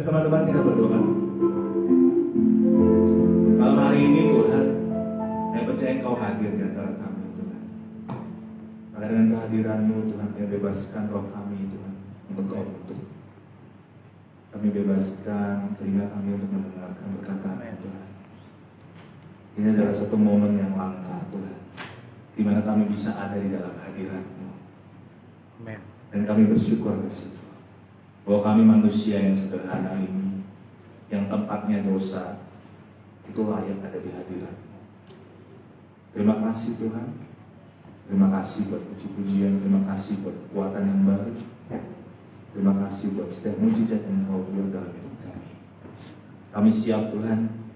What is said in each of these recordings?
teman-teman kita berdoa. Malam hari ini Tuhan, saya percaya Engkau hadir di antara kami Tuhan. Maka dengan kehadiran-Mu Tuhan, kami bebaskan roh kami Tuhan untuk Kau bentuk. Kami bebaskan telinga kami untuk mendengarkan perkataan Tuhan. Ini adalah satu momen yang langka Tuhan, di mana kami bisa ada di dalam hadirat-Mu. Amen. Dan kami bersyukur atas itu, bahwa kami manusia yang sederhana ini, yang tempatnya dosa, itu layak ada di hadirat-Mu. Terima kasih Tuhan. Terima kasih buat puji-pujian, terima kasih buat kekuatan yang baru. Terima kasih buat setiap mujizat yang Kau buat dalam hidup kami. Kami siap Tuhan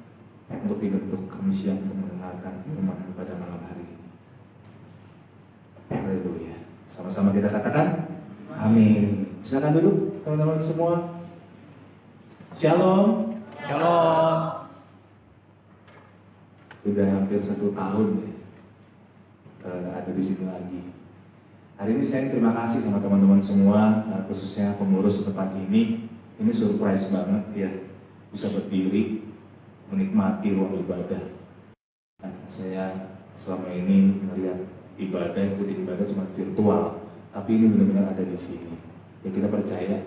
untuk dibentuk, kami siap untuk mendengarkan firman pada malam hari ini. Haleluya. Sama-sama kita katakan amin. Silakan duduk teman-teman semua. Shalom. Shalom. Sudah hampir 1 tahun ya ada di sini lagi. Hari ini saya terima kasih sama teman-teman semua, khususnya pengurus tempat ini. Ini surprise banget ya, bisa berdiri menikmati ruang ibadah. Saya selama ini melihat ikutin ibadah cuma virtual, tapi ini benar-benar ada di sini. Ya kita percaya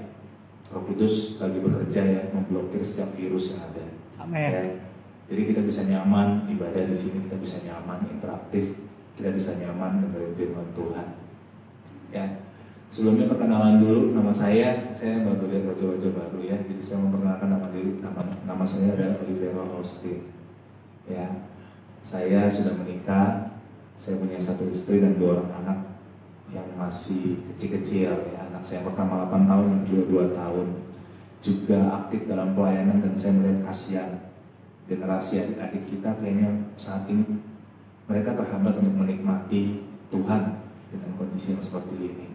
Roh Kudus lagi bekerja ya, memblokir setiap virus yang ada. Amin. Ya. Jadi kita bisa nyaman ibadah di sini, kita bisa nyaman interaktif, kita bisa nyaman dengerin firman Tuhan. Ya, sebelumnya perkenalan dulu, nama saya baru lihat wajah-wajah baru ya, jadi saya memperkenalkan nama diri, nama saya adalah Olivero Austin. Ya, saya sudah menikah, saya punya 1 istri dan 2 orang anak yang masih kecil-kecil ya. Anak saya pertama 8 tahun, yang kedua 2 tahun. Juga aktif dalam pelayanan dan saya melihat kasihan generasi adik-adik kita kayaknya saat ini mereka terhambat untuk menikmati Tuhan dengan kondisi yang seperti ini.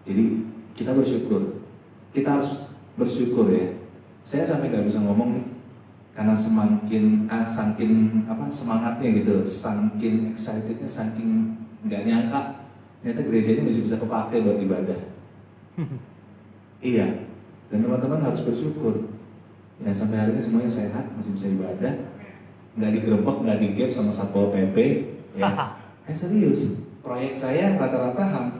Jadi kita bersyukur, kita harus bersyukur ya. Saya sampai nggak bisa ngomong nih, karena saking semangatnya gitu, saking excitednya, saking nggak nyangka ternyata gereja ini masih bisa kepakai buat ibadah. Iya, dan teman-teman harus bersyukur. Ya sampai hari ini semuanya sehat, masih bisa ibadah, nggak digerebek, nggak digap sama Satpol PP. Ya, serius. Proyek saya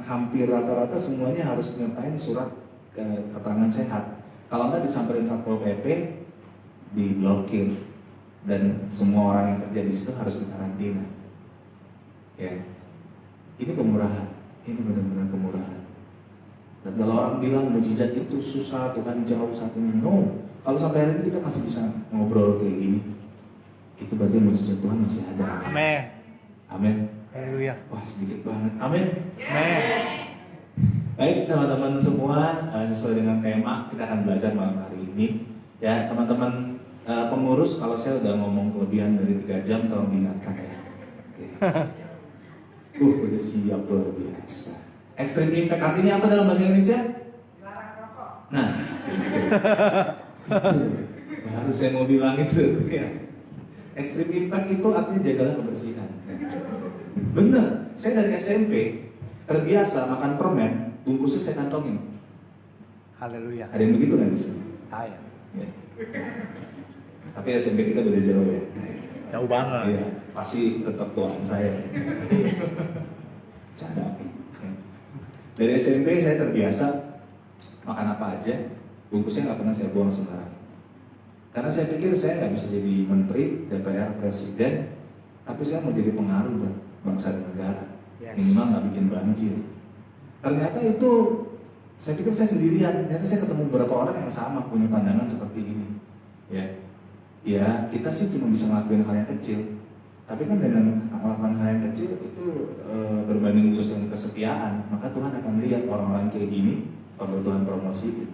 hampir rata-rata semuanya harus nyertain surat keterangan sehat. Kalau nggak disamperin Satpol PP, diblokir, dan semua orang yang kerja di situ harus dikarantina. Ya, ini kemurahan, ini benar-benar kemurahan. Dan kalau orang bilang mujizat itu susah, Tuhan jauh saat ini, no. Kalau sampai hari ini kita masih bisa ngobrol kayak gini, itu berarti mujizat Tuhan masih ada. Amin. Amin. Haleluya. Wah sedikit banget. Amin. Amin. Baik teman-teman semua, sesuai dengan tema kita akan belajar malam hari ini. Ya teman-teman pengurus, kalau saya udah ngomong kelebihan dari 3 jam, tolong diingatkan ya. Oke. Udah siap luar biasa. Extreme impact artinya apa dalam bahasa Indonesia? Larang rokok. Nah, baru saya mau bilang itu. Ya. Extreme impact itu artinya jagalah kebersihan. Bener, saya dari SMP terbiasa makan permen, bungkusnya saya kantongin. Haleluya. Ada yang begitu nggak di sini? Saya. Ya. Tapi SMP kita beda jauh ya. Jauh banget. Iya, pasti tetap tuan saya. Canda. Dari SMP saya terbiasa makan apa aja, bungkusnya nggak pernah saya buang sembarangan. Karena saya pikir saya nggak bisa jadi menteri, DPR, presiden, tapi saya mau jadi pengaruh buat bangsa dan negara. Yes. Minimal nggak bikin banjir. Ternyata itu, saya pikir saya sendirian. Ternyata saya ketemu beberapa orang yang sama punya pandangan seperti ini. Ya kita sih cuma bisa ngelakuin hal yang kecil. Tapi kan dengan melakukan hal yang kecil itu berbanding lurus dengan kesetiaan, maka Tuhan akan lihat orang-orang kayak gini perlu Tuhan promosiin.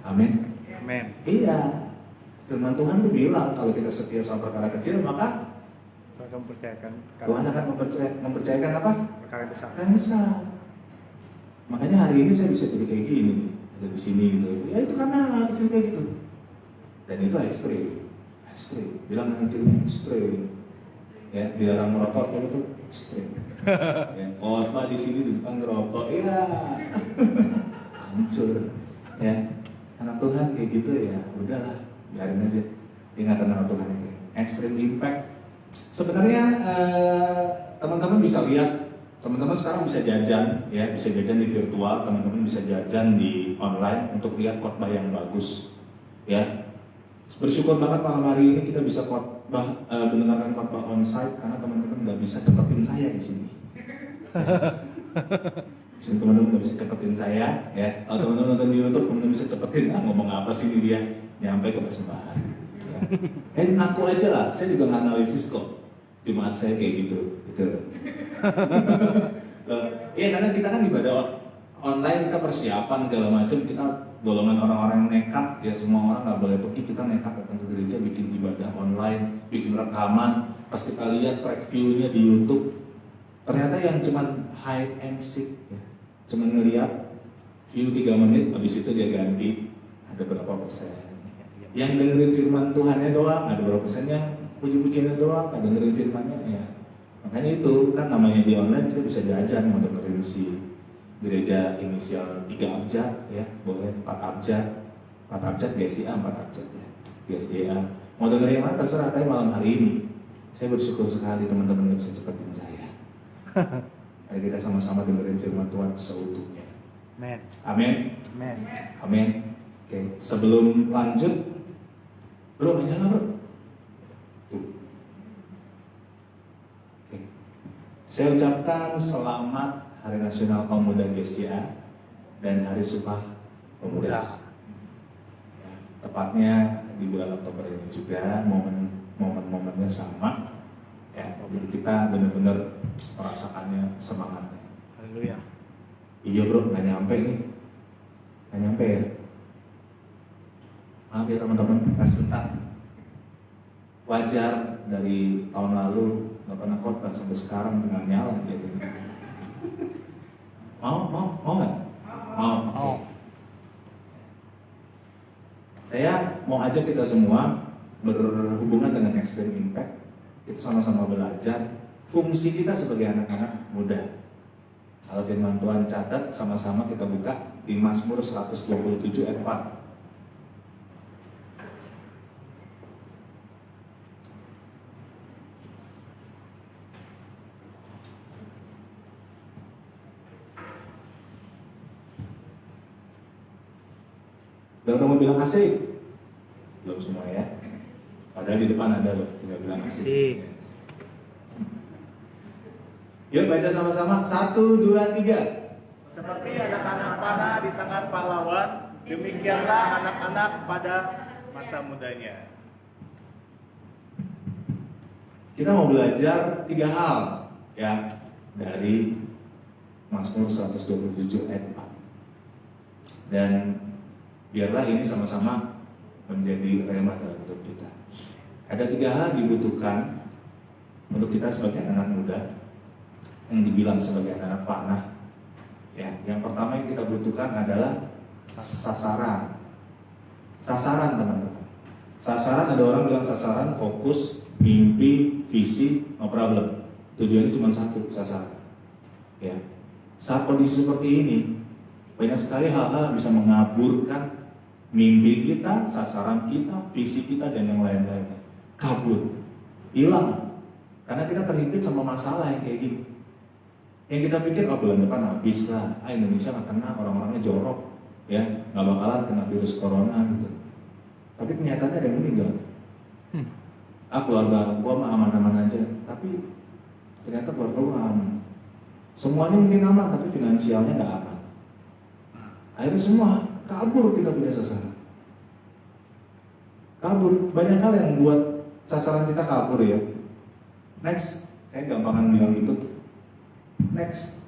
Amin. Amin. Iya. Firman Tuhan tuh bilang kalau kita setia sama perkara kecil, maka Tuhan akan mempercayakan Tuhan akan mempercayakan apa? perkara besar. Perkara yang besar. Makanya hari ini saya bisa jadi kayak gini, ada di sini gitu. Ya itu karena hal kecil kayak gitu. Dan itu ekstrim. Bilang dengan dirinya ekstrim. Ya, dilarang merokok itu ekstrim. Ya, khotbah di sini di depan ngerokok, ya hancur. Ya, karena Tuhan kayak gitu ya udahlah, biarin aja. Dia nggak kenal Tuhan kayak extreme impact. Sebenarnya teman-teman bisa lihat, teman-teman sekarang bisa jajan ya, bisa jajan di virtual, teman-teman bisa jajan di online untuk lihat khotbah yang bagus ya. Bersyukur banget malam hari ini kita bisa khotbah, mendengarkan khotbah onsite karena teman-teman nggak bisa cepetin saya di sini. Sini teman-teman nggak bisa cepetin saya ya. Kalau teman-teman nonton di YouTube, teman-teman bisa cepetin ngomong apa sih ini dia nyampe ke persembahan. Ya. Ngaku aja lah, saya juga nggak analisis kok. Jemaat saya kayak gitu. Iya karena kita kan ibadah online, kita persiapan segala macam, kita golongan orang-orang yang nekat ya, semua orang nggak boleh pergi, kita nekat datang ke gereja bikin ibadah online, bikin rekaman. Pas kita lihat track view-nya di YouTube, ternyata yang cuman hide and seek ya, cuman ngeliat view 3 menit, habis itu dia ganti ada berapa persen. Yang dengerin firman Tuhannya doang, ada berapa persennya puji-pujiannya doang, nggak dengerin firmannya ya. Makanya itu kan namanya di online kita bisa jajan mau dengerin si gereja inisial 3 abjad ya, boleh 4 abjad, 4 abjad GSDA, 4 abjad ya, GSDA. Mau dengerin mana terserah, tapi malam hari ini saya bersyukur sekali teman-teman yang bisa cepetin saya. Mari kita sama-sama dengerin firman Tuhan seutuhnya. Amen. Amin. Amen. Amin. Oke, sebelum lanjut, bro, nyala bro. Tuh. Oke. Saya ucapkan selamat Hari Nasional Kaum Muda GSCA dan Hari Sumpah Pemuda. Ya, tepatnya di bulan Oktober ini juga, momen-momennya sama. Ya, jadi kita benar-benar merasakannya semangatnya. Haleluya. Iya bro, nggak nyampe nih, nggak nyampe ya. Maaf ya teman-teman, sebentar. Wajar dari tahun lalu nggak pernah khotbah sampai sekarang tengah nyala gitu. Mau nggak? Mau. Okay. Saya mau ajak kita semua berhubungan dengan Extreme Impact. Kita sama-sama belajar fungsi kita sebagai anak-anak muda. Kalau firman Tuhan catat, sama-sama kita buka di Mazmur 127 ayat 4. Udah ketemu bilang asik? Belum semua ya. Padahal di depan ada loh, tinggal bilang asik. Yuk baca sama-sama, 1, 2, 3. Seperti anak-anak panah di tangan pahlawan, demikianlah anak-anak pada masa mudanya. Kita mau belajar 3 hal ya dari Mazmur 127 ayat 4. Dan biarlah ini sama-sama menjadi rema dalam hidup kita. Ada 3 hal dibutuhkan untuk kita sebagai anak muda yang dibilang sebagai anak panah. Ya, yang pertama yang kita butuhkan adalah sasaran. Sasaran teman-teman. Sasaran, ada orang bilang sasaran, fokus, mimpi, visi, no problem. Tujuannya cuma satu, sasaran. Ya. Saat kondisi seperti ini, banyak sekali hal-hal yang bisa mengaburkan mimpi kita, sasaran kita, visi kita, dan yang lain-lainnya. Kabur, hilang. Karena kita terhimpit sama masalah yang kayak gini. Yang kita pikir, oh bulan depan habis lah, Indonesia nggak kena, orang-orangnya jorok, ya nggak bakalan kena virus corona gitu. Tapi kenyataannya ada yang meninggal. Keluarga gua mah aman-aman aja, tapi ternyata keluarga gua aman. Semuanya mungkin aman, tapi finansialnya nggak aman. Akhirnya semua kabur, kita punya sasaran. Kabur, banyak hal yang buat sasaran kita kabur ya. Next, saya gampangan bilang gitu. Next,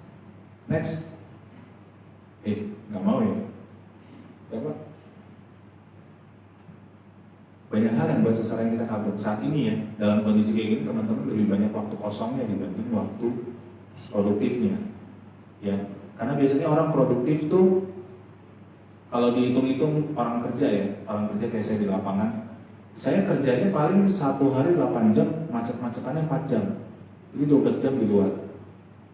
nggak mau ya? Coba. Banyak hal yang buat sasaran kita kabur. Saat ini ya, dalam kondisi kayak gini teman-teman lebih banyak waktu kosongnya dibanding waktu produktifnya. Ya, karena biasanya orang produktif tuh kalau dihitung-hitung orang kerja ya, orang kerja kayak saya di lapangan, saya kerjanya paling 1 hari 8 jam, macet-macetannya 4 jam, jadi 12 jam di luar.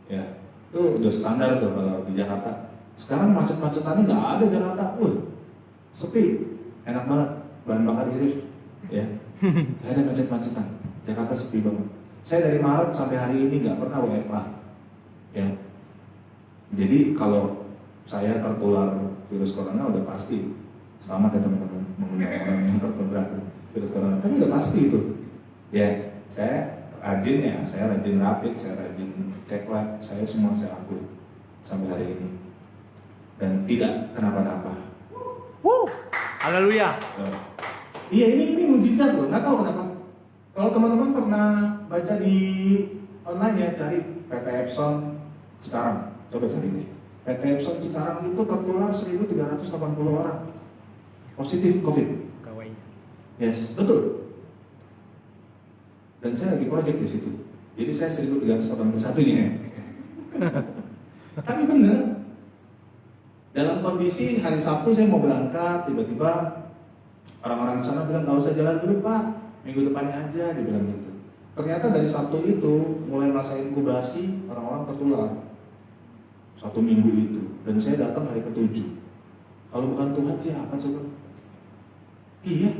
Ya, itu udah standar tuh kalau di Jakarta. Sekarang macet-macetannya nggak ada Jakarta. sepi, enak banget, bahan bakar irit, ya. Gak ada macet-macetan, Jakarta sepi banget. Saya dari Maret sampai hari ini nggak pernah WFA, ya. Jadi kalau saya tertular virus corona udah pasti, selamat ya teman-teman, mengundang orang yang tertular virus corona, tapi udah pasti itu, ya. Saya rajin ya, saya rajin rapid, saya rajin cek lab, saya semua saya akui sampai hari ini, dan tidak kenapa-napa. Haleluya. Iya, ini mujizat loh, nggak tahu kenapa. Kalau teman-teman pernah baca di online ya, cari PT Epson sekarang, coba cari deh. PT Epson sekarang itu tertular 1.380 orang positif COVID. Pegawainya. Yes, betul. Dan saya lagi project di situ. Jadi saya 1.381-nya. Tapi benar. Dalam kondisi hari Sabtu saya mau berangkat, tiba-tiba orang-orang sana bilang nggak usah jalan dulu Pak, minggu depannya aja, dibilang gitu. Ternyata dari Sabtu itu mulai masa inkubasi orang-orang tertular. 1 minggu itu, dan saya datang hari ke-7. Kalau bukan Tuhan siapa coba? Iya.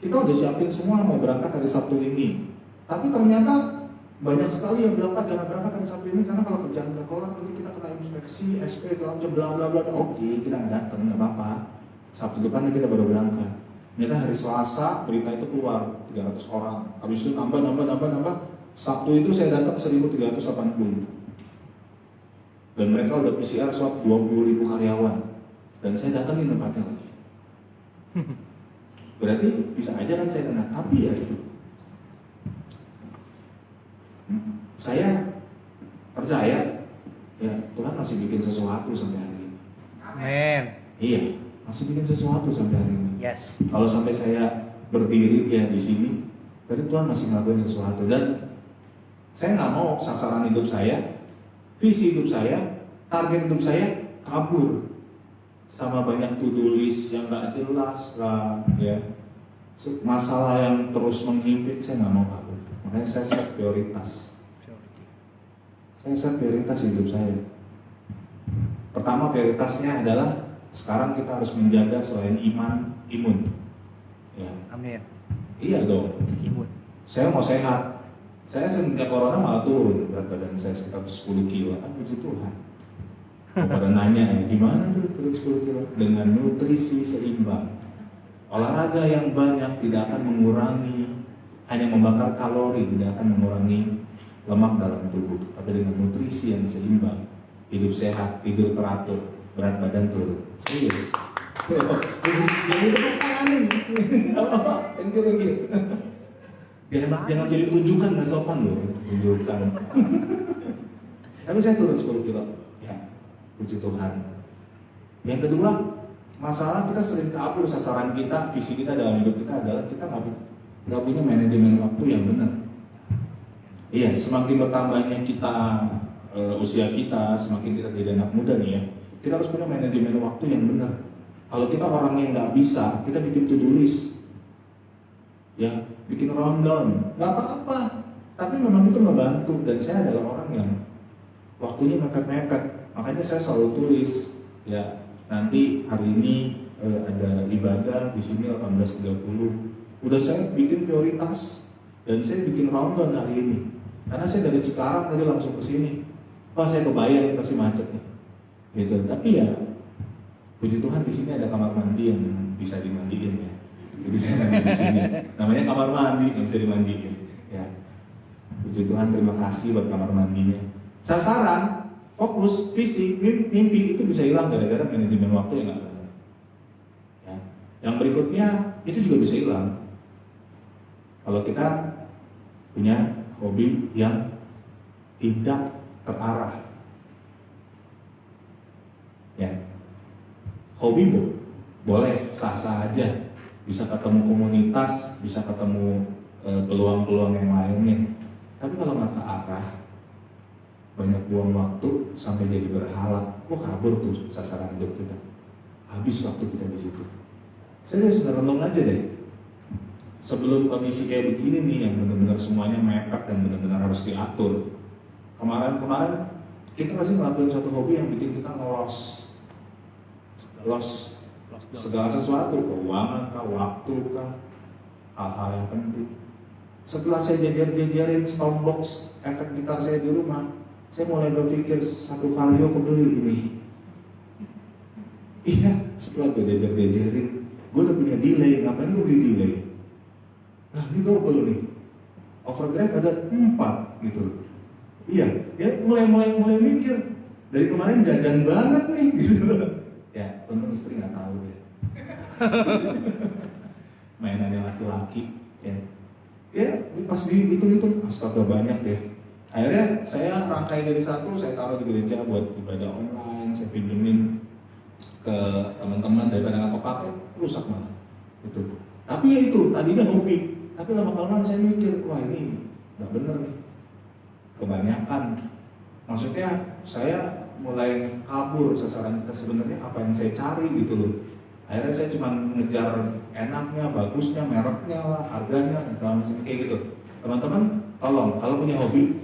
Kita udah siapin semua mau berangkat hari Sabtu ini, tapi ternyata banyak sekali yang bilang Pak jangan berangkat hari Sabtu ini karena kalau kerjaan nggak kelar nanti kita kena inspeksi, SP, bla bla bla. Oke, kita nggak datang, nggak apa-apa. Sabtu depannya kita baru berangkat. Ternyata hari Selasa berita itu keluar 300 orang. Habis itu nambah. Sabtu itu saya datang 1.380. Dan mereka udah PCR swab 20.000 karyawan. Dan saya datangin tempatnya lagi. Berarti bisa aja kan saya kena, tapi ya itu. Saya percaya ya Tuhan masih bikin sesuatu sampai hari ini. Amin. Iya, masih bikin sesuatu sampai hari ini. Yes. Kalau sampai saya berdiri ya di sini, berarti Tuhan masih ngelakuin sesuatu. Dan saya nggak mau sasaran hidup saya, visi hidup saya, target hidup saya kabur sama banyak to-do list yang nggak jelas lah, ya. Masalah yang terus menghimpit, saya nggak mau kabur. Makanya saya set prioritas. Saya set prioritas hidup saya. Pertama prioritasnya adalah sekarang kita harus menjaga selain iman, imun. Ya. Amin. Iya dong. Imun. Saya mau sehat. Saya semenjak corona malah turun berat badan saya sekitar 10 kilo. Kan puji Tuhan. Pada nanya ya, gimana tuh turun 10 kilo? Dengan nutrisi seimbang. Olahraga yang banyak tidak akan mengurangi, hanya membakar kalori, tidak akan mengurangi lemak dalam tubuh. Tapi dengan nutrisi yang seimbang, hidup sehat, tidur teratur, berat badan turun. Serius. Yang itu kan thank you. Jangan jadi tunjukkan, nggak sopan loh, tunjukkan. Tapi saya turun 10 kilo. Ya, puji Tuhan. Yang kedua, masalah kita sering kabur sasaran kita, visi kita dalam hidup kita adalah kita nggak punya manajemen waktu yang benar. Iya, semakin bertambahnya kita usia kita, semakin kita jadi anak muda nih ya, kita harus punya manajemen waktu yang benar. Kalau kita orang yang nggak bisa, kita bikin to-do list, ya, bikin rundown, nggak apa-apa. Tapi memang itu ngebantu, dan saya adalah orang yang waktunya mepet-mepet, makanya saya selalu tulis, ya. Nanti hari ini ada ibadah di sini 18.30. Udah saya bikin prioritas dan saya bikin rundown hari ini. Karena saya dari Cikarang tadi langsung ke sini. Wah, saya kebayang pasti macet nih. Gitu. Tapi ya puji Tuhan di sini ada kamar mandi yang bisa dimandiin ya. Jadi saya mandi di sini. Namanya kamar mandi yang bisa dimandiin. Ya. Puji Tuhan, terima kasih buat kamar mandinya. Sasaran, fokus, visi, mimpi itu bisa hilang gara-gara manajemen waktu yang nggak benar. Ya. Yang berikutnya itu juga bisa hilang kalau kita punya hobi yang tidak terarah. Ya, hobi boleh sah-sah aja, bisa ketemu komunitas, bisa ketemu peluang-peluang yang lainnya. Tapi kalau nggak terarah, banyak buang waktu sampai jadi berhala, kabur tuh sasaran hidup kita, habis waktu kita di situ. Saya sudah renung aja deh, sebelum kondisi kayak begini nih yang benar-benar semuanya mepet dan benar-benar harus diatur. Kemarin kita pasti ngelakuin satu hobi yang bikin kita lost segala sesuatu, keuangan kah, waktu kah, hal-hal yang penting. Setelah saya jajar-jajarin Stonebox efek gitar saya di rumah, saya mulai berpikir satu Vario kebeli ini. Iya, setelah gue jajar-jajarin, gue udah punya delay, ngapain gue beli delay? Nah ini double nih, overdrive ada 4 gitu. Iya, ya mulai mikir. Dari kemarin jajan banget nih gitu. Ya, untung istri nggak tahu ya. Mainannya laki-laki ya. Ya, pas dihitung-hitung astaga banyak ya. Akhirnya saya rangkai dari satu, saya taruh di gereja buat ibadah online, saya pinjemin ke teman-teman daripada nggak kepake, rusak malah. Itu. Tapi ya itu, tadinya hobi. Tapi lama-kelamaan saya mikir, wah ini nggak bener nih. Kebanyakan. Maksudnya saya mulai kabur sasaran kita sebenarnya apa yang saya cari gitu loh. Akhirnya saya cuma ngejar enaknya, bagusnya, mereknya lah, harganya, dan segala macam kayak gitu. Teman-teman, tolong kalau punya hobi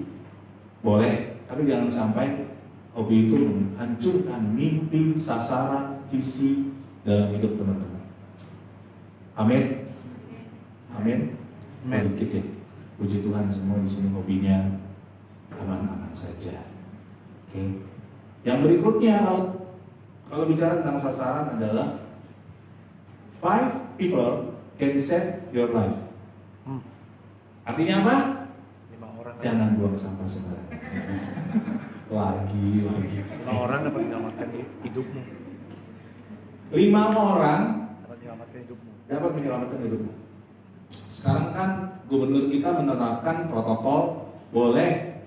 boleh, tapi jangan sampai hobi itu menghancurkan mimpi, sasaran, visi dalam hidup teman-teman. Amin. Amin. Sedikit ya. Puji Tuhan semua di sini hobinya aman-aman saja. Oke. Yang berikutnya kalau bicara tentang sasaran adalah 5 people can save your life. Artinya apa? 5 orang. Jangan buang sampah sembarangan. lagi. 5 orang dapat menyelamatkan hidupmu. 5 orang Dapat menyelamatkan hidupmu. dapat menyelamatkan hidupmu. Sekarang kan gubernur kita menerapkan protokol boleh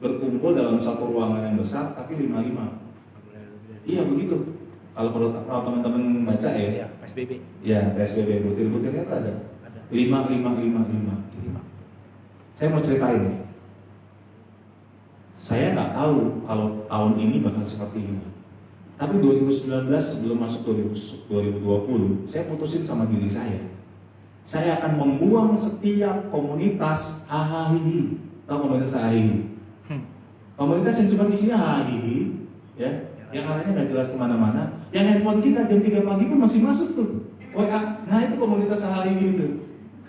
berkumpul dalam satu ruangan yang besar tapi 5-5. Iya begitu. Kalau teman-teman baca ya. Iya, PSBB. Ya PSBB butir-butirnya itu ada. 5. Saya mau ceritain nih. Saya nggak tahu kalau tahun ini bakal seperti ini. Tapi 2019 sebelum masuk 2020, saya putusin sama diri saya. Saya akan membuang setiap komunitas hahaha. Tahu komunitas hahaha? Komunitas yang cuma isinya hahaha, ya, yang arahnya nggak jelas kemana-mana. Yang handphone kita jam 3 pagi pun masih masuk tuh. WA, nah itu komunitas hahaha itu.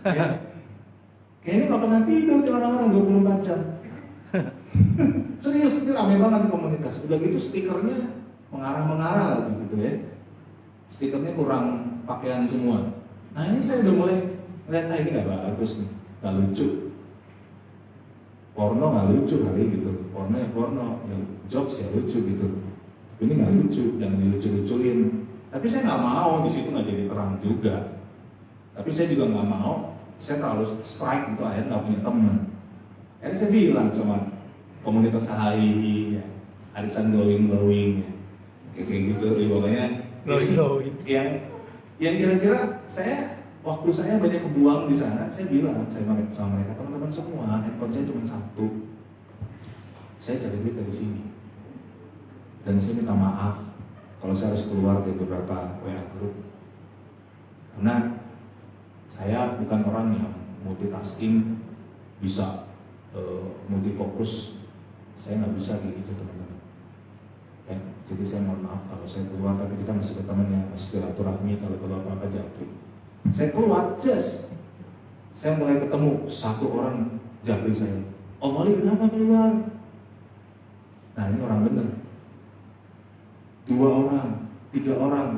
Ya. Kayaknya nggak pernah tidur di orang-orang 24 jam. Serius, itu ramai banget di komunitas. Udah gitu stikernya mengarah-mengarah lagi gitu ya. Stikernya kurang pakaian semua. Nah ini saya udah mulai lihat, ini nggak bagus nih, nggak lucu. Porno nggak lucu kali gitu. Porno ya porno, ya jokes ya lucu gitu. Ini nggak lucu, jangan dilucu-lucuin. Tapi saya nggak mau di situ nggak jadi terang juga. Tapi saya juga nggak mau, saya terlalu strike gitu, akhirnya nggak punya teman. Akhirnya saya bilang sama komunitas HI, ya, arisan glowing ya. Kayak gitu, ya, pokoknya Glowing. yang kira-kira waktu saya banyak kebuang di sana, saya bilang sama mereka, teman-teman semua, handphone saya cuma 1. Saya cari duit dari sini. Dan saya minta maaf kalau saya harus keluar dari beberapa WA group. Karena saya bukan orang yang multitasking, bisa multifokus. Saya nggak bisa kayak gitu teman-teman. Ya, jadi saya mohon maaf kalau saya keluar, tapi kita masih berteman ya, masih silaturahmi, kalau perlu apa-apa japri. Saya keluar, saya mulai ketemu satu orang japri saya. Om Oli kenapa keluar? Nah ini orang bener. 2 orang, 3 orang,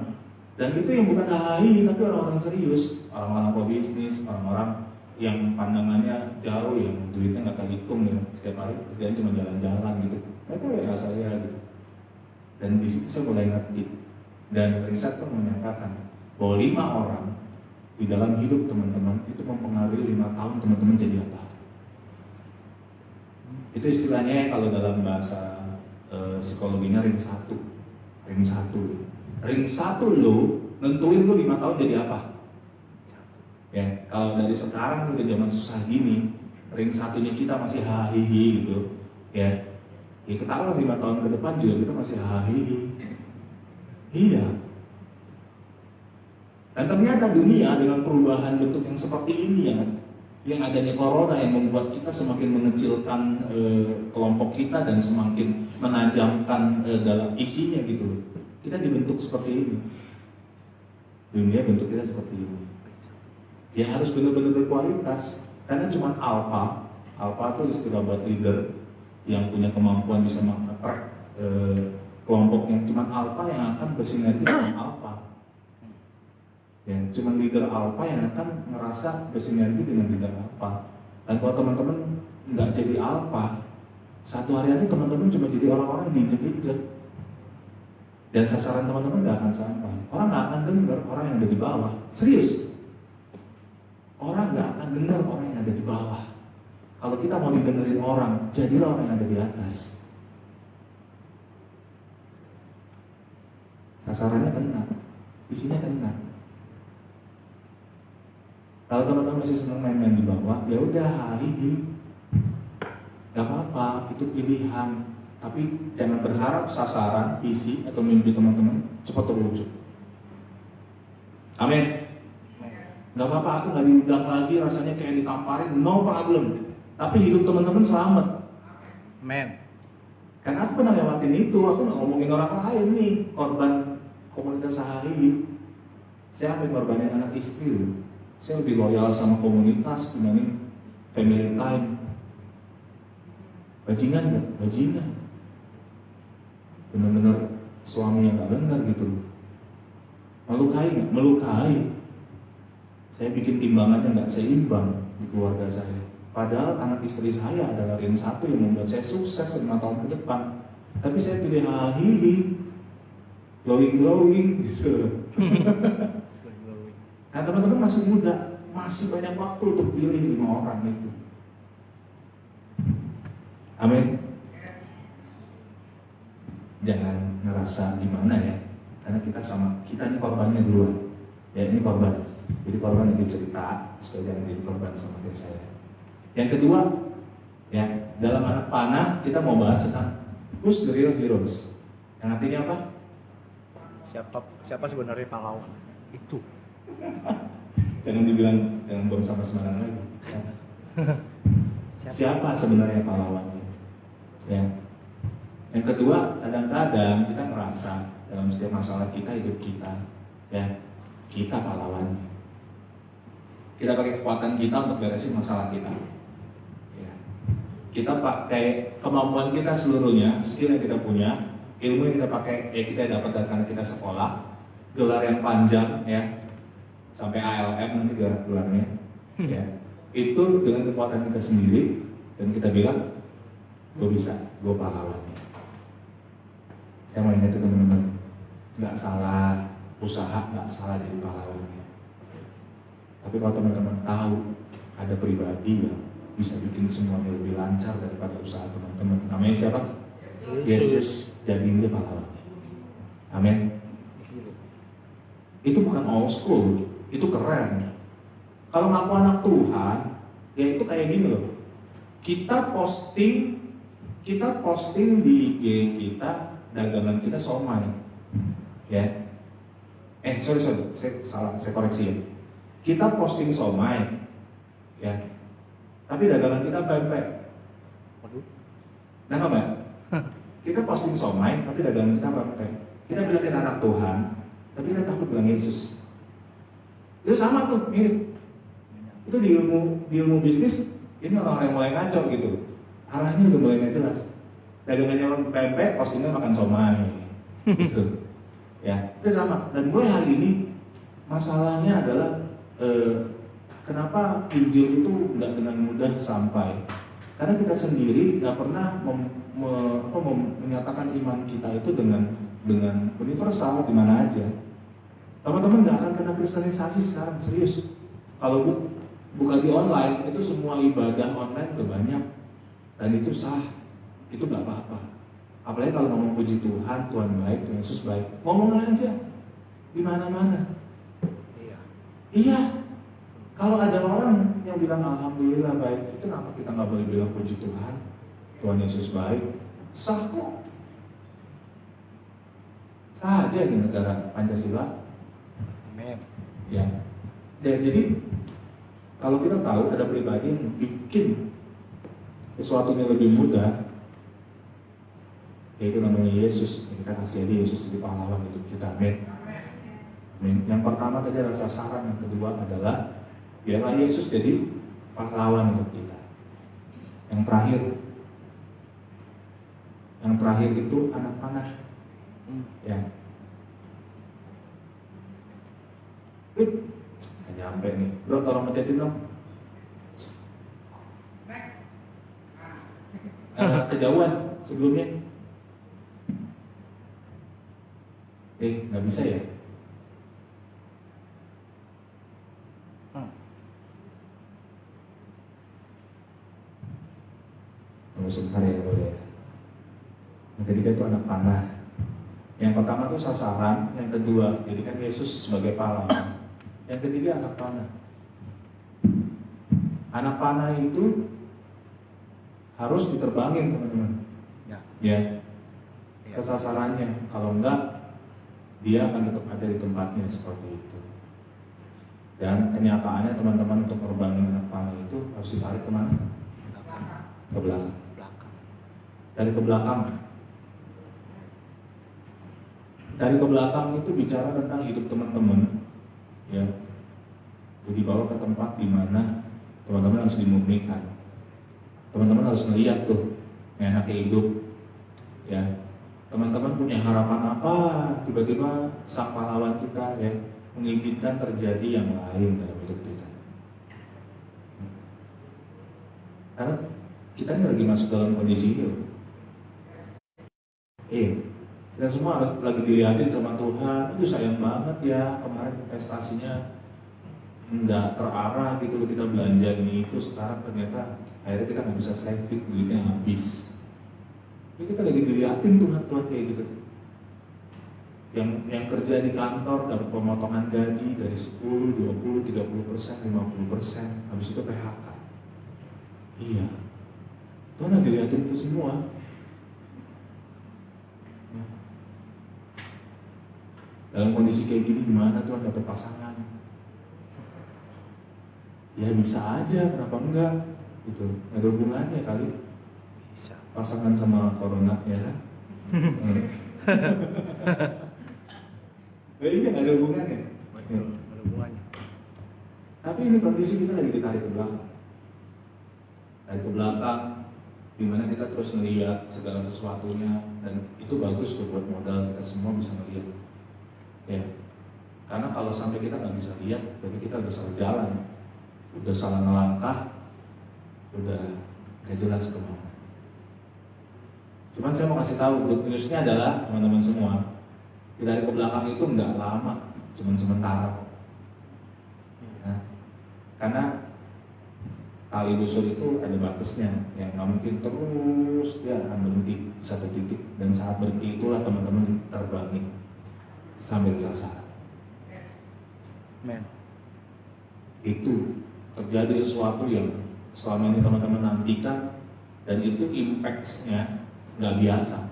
dan itu yang bukan HI tapi orang-orang serius, orang-orang pebisnis, orang-orang yang pandangannya jauh, yang duitnya nggak kehitung ya, setiap hari kerjaan cuma jalan-jalan gitu. Mereka WA saya gitu. Dan di situ saya mulai ngerti. Dan riset pun menyatakan bahwa 5 orang di dalam hidup teman-teman itu mempengaruhi 5 tahun teman-teman jadi apa. Itu istilahnya kalau dalam bahasa psikologinya ring 1. Ring 1 lo nentuin lo 5 tahun jadi apa. Ya, kalau dari sekarang udah zaman susah gini, ring 1-nya kita masih hahihi gitu, ya ketahuan 5 tahun ke depan juga kita masih hahihi. Iya. Dan ternyata dunia dengan perubahan bentuk yang seperti ini yang adanya corona yang membuat kita semakin mengecilkan kelompok kita dan semakin menajamkan dalam isinya gitu loh. Kita dibentuk seperti ini. dunia bentuk kita seperti ini. Ya harus benar-benar berkualitas. Karena cuma alpha itu istilah buat leader yang punya kemampuan bisa meng-attract kelompok yang cuma alpha yang akan bersinergi dengan alpha. Ya, cuma leader alpha yang akan ngerasa bersinergi dengan leader alpha. Dan kalau teman-teman nggak jadi alpha, satu hari nanti teman-teman cuma jadi orang-orang yang diinjek-injek. Dan sasaran teman-teman nggak akan sampai. Orang nggak akan dengar orang yang ada di bawah. Serius. Orang nggak akan dengar orang yang ada di bawah. Kalau kita mau didengerin orang, jadilah orang yang ada di atas. Sasarannya kena, isinya kena. Kalau teman-teman masih senang main-main di bawah, ya udah hari gak apa-apa, itu pilihan. Tapi jangan berharap sasaran, visi atau mimpi teman-teman cepat terwujud. Amin. Gak apa-apa, aku gak diundang lagi, rasanya kayak ditamparin, no problem. Tapi hidup teman-teman selamat. Amin. Karena aku pernah lewatin itu, aku gak ngomongin orang lain nih, korban komunitas sehari. Saya ambil korbanin anak istri loh. Saya lebih loyal sama komunitas dibanding family time. Bajingan gak? Bajingan. Bener-bener suami yang gak benar gitu. Melukai gak? Melukai. Saya bikin timbangannya gak seimbang di keluarga saya. Padahal anak istri saya adalah ring satu yang membuat saya sukses 5 tahun ke depan. Tapi saya pilih hahihi, glowing gitu. Nah teman-teman masih muda, masih banyak waktu untuk pilih 5 orang itu. Amin. Jangan ngerasa gimana ya, karena kita ini korbannya duluan. Ya ini korban, jadi korban yang dicerita supaya jangan jadi korban sama kayak saya. Yang kedua, ya dalam anak panah kita mau bahas tentang who's the real heroes. Yang artinya apa? Siapa sebenarnya pahlawan? Itu. Jangan dibilang jangan buang sama sembarangan lagi. Siapa sebenarnya pahlawannya? Ya. Yang kedua, kadang-kadang kita merasa dalam setiap masalah kita, hidup kita, ya kita pahlawannya. Kita pakai kekuatan kita untuk beresin masalah kita. Ya. Kita pakai kemampuan kita seluruhnya, skill yang kita punya, ilmu yang kita pakai, kita dapat dari karena kita sekolah, gelar yang panjang, ya. Sampai ALM nanti gelarnya, ya. Itu dengan kekuatan kita sendiri dan kita bilang, gue bisa, gue pahlawannya. Saya mau ingat itu teman-teman, nggak salah usaha, nggak salah jadi pahlawannya. Tapi kalau teman-teman tahu ada pribadi yang bisa bikin semuanya lebih lancar daripada usaha teman-teman, namanya siapa? Yesus, jadiin dia pahlawannya. Amin. Itu bukan old school. Itu keren. Kalau ngaku anak Tuhan, ya itu kayak gini loh. Kita posting di IG kita, dagangan kita somai. Ya. Sorry, saya koreksi ya. Kita posting somai, ya. Tapi dagangan kita pempek. Waduh. Kenapa Mbak? Kita posting somai, tapi dagangan kita pempek. Kita bilang kita anak Tuhan, tapi kita takut bilang Yesus. Itu sama tuh, mirip. Itu di ilmu bisnis, ini orang-orang yang mulai ngaco gitu. Arahnya udah mulai nggak jelas. Dagangannya orang pempek, postingnya makan somai. Gitu. Ya, itu sama. Dan mulai hari ini masalahnya adalah kenapa Injil itu nggak dengan mudah sampai? Karena kita sendiri nggak pernah menyatakan iman kita itu dengan universal di mana aja. Teman-teman nggak akan kena kristenisasi sekarang, serius. Kalau buka di online, itu semua ibadah online udah banyak. Dan itu sah, itu nggak apa-apa. Apalagi kalau ngomong puji Tuhan, Tuhan baik, Tuhan Yesus baik. Ngomong aja, di mana-mana. Iya. Kalau ada orang yang bilang Alhamdulillah baik, itu kenapa kita nggak boleh bilang puji Tuhan, Tuhan Yesus baik? Sah kok. Sah aja di negara Pancasila. Amin. Ya. Dan jadi kalau kita tahu ada pribadi yang bikin sesuatu yang lebih mudah, yaitu namanya Yesus. Kita kasih dia Yesus jadi pahlawan hidup kita. Amin. Yang pertama tadi adalah sasaran, yang kedua adalah biarlah Yesus jadi pahlawan untuk kita. Yang terakhir itu anak panah. Ya. Nggak nyampe nih, bro, tolong mencetin dong. Kejauhan sebelumnya. Nggak bisa ya? Tunggu sebentar ya, boleh ya. Yang ketiga itu anak panah. Yang pertama itu sasaran, yang kedua jadikan Yesus sebagai pahlawan. Yang ketiga anak panah. Anak panah itu harus diterbangin, teman-teman. Ya. Kesasarannya. Kalau enggak, dia akan tetap ada di tempatnya seperti itu. Dan kenyataannya teman-teman untuk terbangin anak panah itu harus ditarik kemana? Ke belakang. Dari ke belakang. Dari ke belakang itu bicara tentang hidup teman-teman, ya. Jadi dibawa ke tempat di mana teman-teman harus dimurnikan. Teman-teman harus melihat tuh enaknya hidup, ya. Teman-teman punya harapan apa? Tiba-tiba sang pahlawan kita ya mengizinkan terjadi yang lain dalam hidup kita. Karena kita ini lagi masuk dalam kondisi itu. Kita semua lagi dilihatin sama Tuhan. Itu sayang banget ya, kemarin investasinya nggak terarah gitu loh, kita belanja ini itu, sekarang ternyata akhirnya kita nggak bisa saving, duitnya habis. Jadi kita lagi dilihatin Tuhan kayak gitu. Yang kerja di kantor dapat pemotongan gaji dari 10, 20, 30%, 50%, habis itu PHK. Iya, Tuhan lagi dilihatin itu semua. Dalam kondisi kayak gini gimana Tuhan dapat pasangan? Ya bisa aja, kenapa enggak? Gitu, nggak ada hubungannya kali. Bisa. Pasangan sama corona ya kan? Iya nggak ada hubungannya. Betul, nggak ada hubungannya. Tapi ini kondisi kita lagi ditarik ke belakang. Tarik ke belakang, dimana kita terus melihat segala sesuatunya, dan itu bagus tuh buat modal kita semua bisa melihat. Ya, karena kalau sampai kita nggak bisa lihat, berarti kita udah salah jalan, udah salah ngelangkah, udah gak jelas kemana. Cuman saya mau kasih tahu, good newsnya adalah teman-teman semua, dari ke belakang itu nggak lama, cuman sementara kok. Nah, karena tali busur itu ada batasnya, yang nggak mungkin terus dia akan berhenti di satu titik, dan saat berhenti itulah teman-teman terbangin sambil sasaran. Itu terjadi sesuatu yang selama ini teman-teman nantikan, dan itu impact-nya nggak biasa.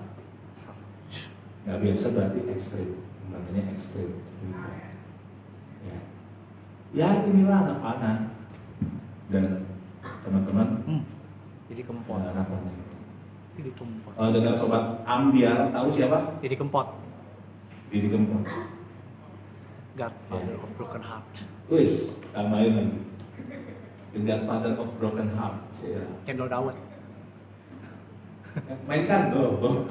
Nggak biasa berarti ekstrim, namanya ekstrim. Ya inilah anak panah, dan teman-teman Jadi Kempot. anak panah. Jadi Kempot. Kalau dengar sobat ambiar, tahu siapa? Jadi Kempot. Didi Kempot. Godfather of Broken Heart. Wis, tambahin lagi. The Godfather of Broken Heart. Ya. Cendol dawet. Mainkan tuh.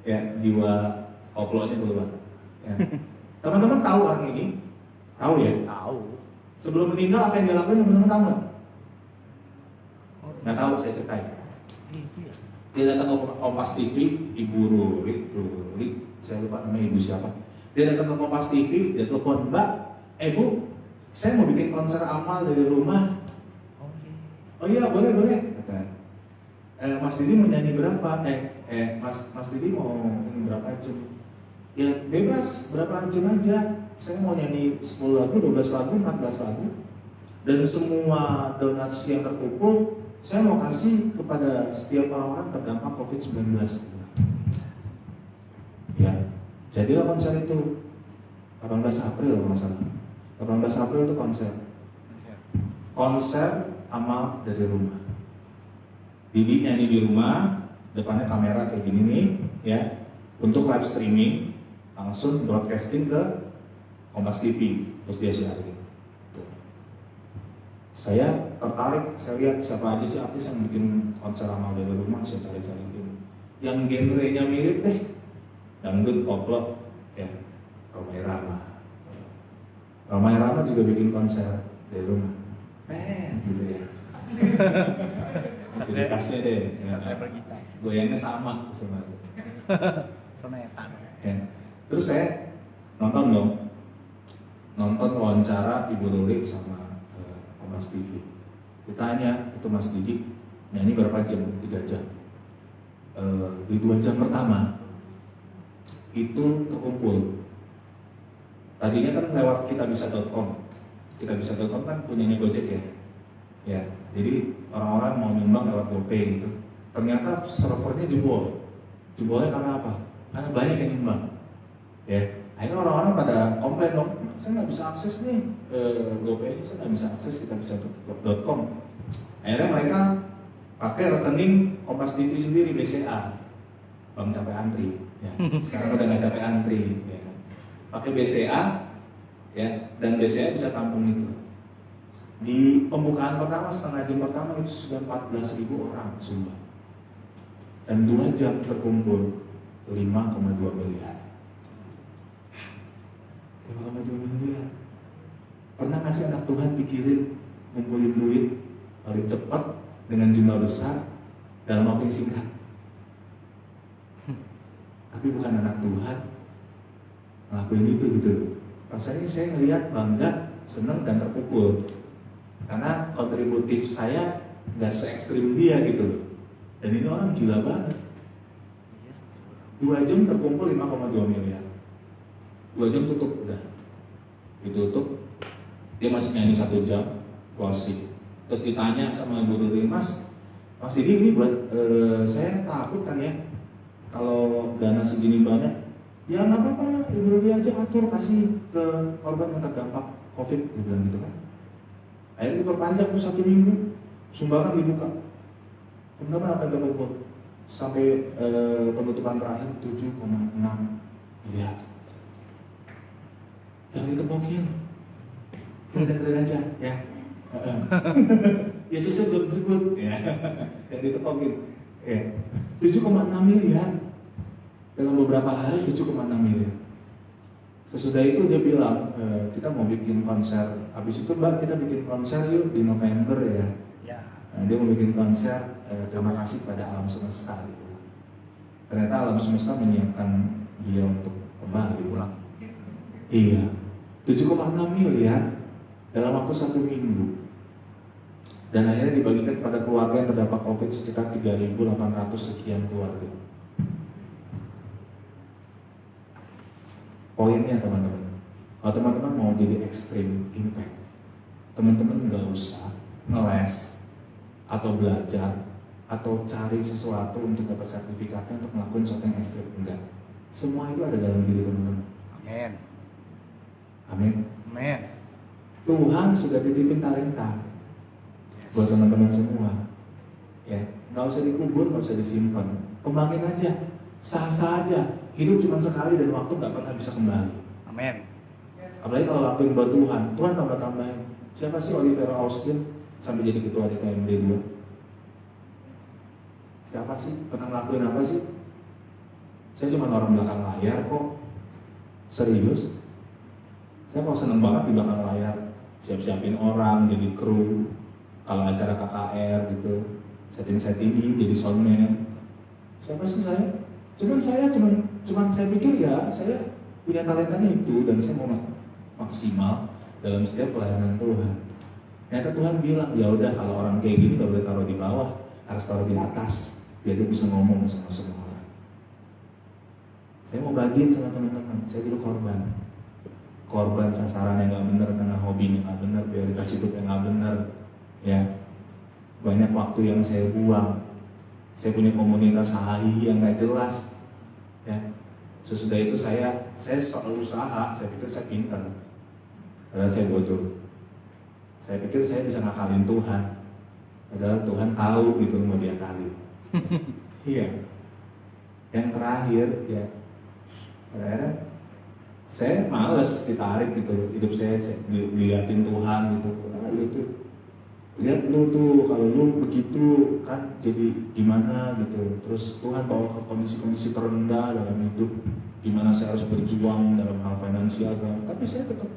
Ya, jiwa koplonya keluar. Ya. Teman-teman tahu orang ini? Tahu ya? Tahu. Sebelum meninggal apa yang dia lakuin, teman-teman tahu nggak? Nggak tahu, saya ceritain. Iya. Dia datang ke Kompas TV, Ibu Ruli, saya lupa namanya ibu siapa. Dia datang ke Kompas TV, dia telepon, Mbak, Bu, saya mau bikin konser amal dari rumah. Oh iya, boleh. Kata, Mas Didi mau nyanyi berapa? Mas Didi mau nyanyi berapa jam? Ya bebas, berapa jam aja. Saya mau nyanyi 10 lagu, 12 lagu, 14 lagu. Dan semua donasi yang terkumpul saya mau kasih kepada setiap orang-orang terdampak COVID-19. Ya, jadilah konser itu 18 April kalau nggak salah. 18 April itu konser amal dari rumah. Didi nyanyi di rumah, depannya kamera kayak gini nih, ya, untuk live streaming langsung broadcasting ke Kompas TV, terus dia siarin. Tuh. Saya tertarik, saya lihat siapa aja sih artis yang bikin konser amal dari rumah, saya cari-cari yang genrenya mirip dangdut, koplo, ya, Rhoma Irama. Rhoma Irama juga bikin konser dari rumah, gitu ya. Jadi kasih deh, ya. Goyangnya sama sebenarnya. Sonetan. Ya. Terus saya nonton wawancara Ibu Ruri sama Kompas TV. Ditanya, itu Mas Didi nyanyi berapa jam? 3 jam. Di 2 jam pertama itu terkumpul. Tadinya kan lewat kitabisa.com. Kitabisa.com kan punyanya Gojek ya. Ya, jadi orang-orang mau nyumbang lewat GoPay gitu. Ternyata servernya jebol. Jebolnya karena apa? Karena banyak yang nyumbang. Ya, akhirnya orang-orang pada komplain dong, saya nggak bisa akses nih GoPay ini, saya nggak bisa akses kitabisa.com. Akhirnya mereka pakai rekening Kompas TV sendiri, BCA. Bang capek antri. Ya. Sekarang udah nggak capek antri. Ya. Pakai BCA, ya, dan BCA bisa tampung itu. Di pembukaan pertama, setengah jam pertama itu sudah 14.000 orang sumbang. Dan 2 jam terkumpul 5,2 miliar. 5,2 miliar. Pernah nggak sih anak Tuhan pikirin ngumpulin duit paling cepat dengan jumlah besar dalam waktu yang singkat? Tapi bukan anak Tuhan ngelakuin itu gitu. Rasanya saya ngelihat bangga, senang dan terpukul. Karena kontributif saya nggak se-ekstrim dia gitu loh. Dan ini orang gila banget. 2 jam terkumpul 5,2 miliar. 2 jam tutup, udah. Ditutup, dia masih nyanyi 1 jam, closing. Terus ditanya sama Ibu Ruri, Mas Didi ini buat saya takut kan ya kalau dana segini banyak. Ya nggak apa-apa, Ibu Ruri aja atur, kasih ke korban yang terdampak COVID, dia bilang gitu kan. Akhirnya diperpanjang tuh 1 minggu, sumbangan dibuka. Teman-teman apa yang terkumpul? Sampai penutupan terakhir 7,6 miliar. Jangan ditepokin, keren aja ya. Yesusnya belum disebut ya. Jangan ditepokin. Ya. 7,6 miliar dalam beberapa hari, 7,6 miliar. Sesudah itu dia bilang, kita mau bikin konser. Habis itu Mbak, kita bikin konser yuk di November ya. Nah, dia mau bikin konser, terima kasih pada alam semesta gitu. Ternyata alam semesta menyiapkan dia untuk kembali pulang. Iya, 7,6 miliar dalam waktu 1 minggu. Dan akhirnya dibagikan pada keluarga yang terdampak COVID sekitar 3.800 sekian keluarga. Poinnya teman-teman, kalau teman-teman mau jadi extreme impact, teman-teman nggak usah ngeles atau belajar atau cari sesuatu untuk dapat sertifikatnya untuk melakukan sesuatu yang ekstrim. Enggak, semua itu ada dalam diri teman-teman. Amin. Amin. Amin. Tuhan sudah titipin talenta buat teman-teman semua. Ya, nggak usah dikubur, nggak usah disimpan, kembangin aja, sah-sah aja. Hidup cuma sekali dan waktu nggak pernah bisa kembali. Amin. Apalagi kalau lakuin buat Tuhan, Tuhan tambah-tambahin. Siapa sih Oliver Austin sampai jadi ketua DKMD 2? Siapa sih? Pernah ngelakuin apa sih? Saya cuma orang belakang layar kok. Serius? Saya kok seneng banget di belakang layar, siap-siapin orang, jadi kru. Kalau acara KKR gitu, setting-setting jadi soundman. Siapa sih saya? Cuman saya pikir ya, saya punya talentanya itu dan saya mau maksimal dalam setiap pelayanan Tuhan. Ternyata Tuhan bilang, ya udah kalau orang kayak gini gak boleh taruh di bawah, harus taruh di atas, biar dia bisa ngomong sama semua orang. Saya mau bagiin sama teman-teman, saya dulu korban sasaran yang gak benar karena hobinya gak benar, prioritas hidup yang gak benar. Ya, banyak waktu yang saya buang. Saya punya komunitas HI yang gak jelas. Ya, sesudah itu saya selalu usaha. Saya pikir saya pintar, padahal saya bodoh. Saya pikir saya bisa ngakalin Tuhan, padahal Tuhan tahu gitu mau dia kali. Iya. Yang terakhir ya, saya males ditarik gitu, hidup saya diliatin Tuhan gitu. Lu tuh, lihat lu tuh, kalau lu begitu kan jadi gimana gitu. Terus Tuhan bawa ke kondisi-kondisi terendah dalam hidup, gimana saya harus berjuang dalam hal finansial. Tapi saya tetap,